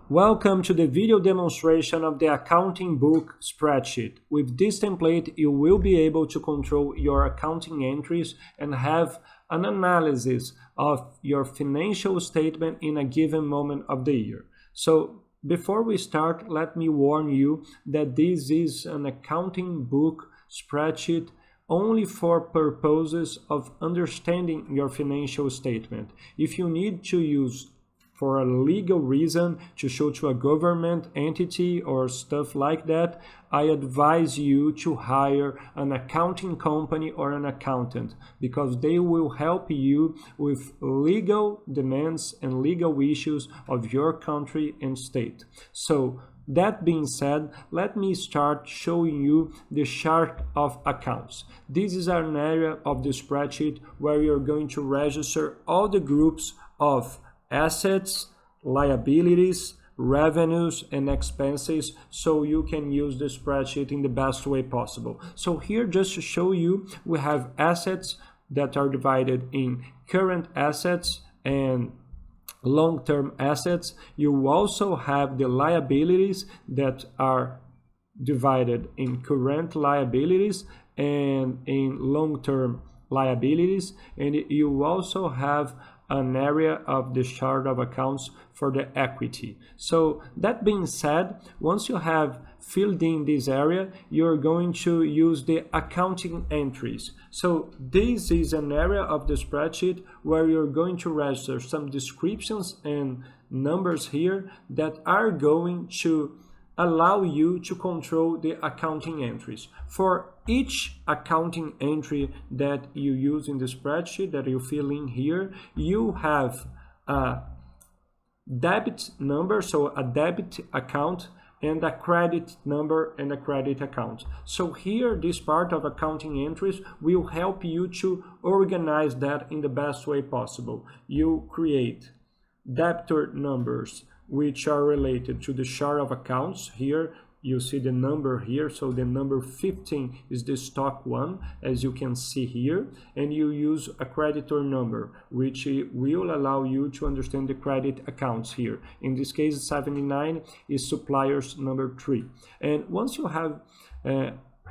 Welcome to the video demonstration of the accounting book Spreadsheet. With this template, you will be able to control your accounting entries and have an analysis of your financial statement in a given moment of the year. So before we start, let me warn you that this is an accounting book spreadsheet only for purposes of understanding your financial statement. If you need to use for a legal reason to show to a government entity or stuff like that, I advise you to hire an accounting company or an accountant because they will help you with legal demands and legal issues of your country and state. So that being said, let me start showing you the chart of accounts. This is an area of the spreadsheet where you're going to register all the groups of assets, liabilities, revenues, and expenses so you can use the spreadsheet in the best way possible. So here, just to show you, we have assets that are divided in current assets and long-term assets. You also have the liabilities that are divided in current liabilities and in long-term liabilities, and you also have an area of the chart of accounts for the equity. So that being said, once you have filled in this area, you're going to use the accounting entries. So this is an area of the spreadsheet where you're going to register some descriptions and numbers here that are going to allow you to control the accounting entries. For each accounting entry that you use in the spreadsheet that you fill in here, you have a debit number, so a debit account, and a credit number and a credit account. So here, this part of accounting entries will help you to organize that in the best way possible. You create debtor numbers which are related to the chart of accounts. Here you see the number here, so the number 15 is the stock one, as you can see here, and you use a creditor number which will allow you to understand the credit accounts here. In this case, 79 is suppliers number 3. And once you have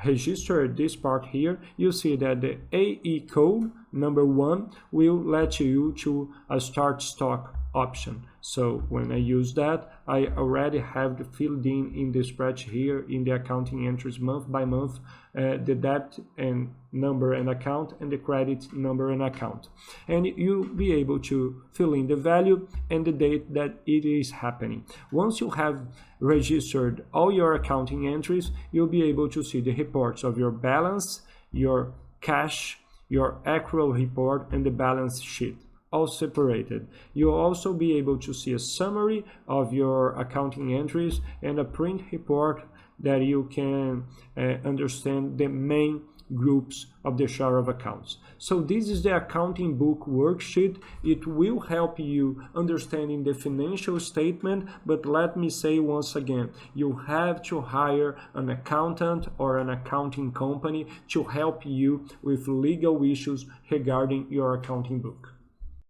register this part here, you see that the AE code number 1 will let you to a start stock option. So when I use that, I already have filled in the spreadsheet here in the accounting entries month by month, the debt and number and account and the credit number and account. And you'll be able to fill in the value and the date that it is happening. Once you have registered all your accounting entries, you'll be able to see the reports of your balance, your cash, your accrual report, and the balance sheet, all separated. You'll also be able to see a summary of your accounting entries and a print report that you can understand the main groups of the chart of accounts. So this is the accounting book worksheet. It will help you understanding the financial statement, but let me say once again, you have to hire an accountant or an accounting company to help you with legal issues regarding your accounting book.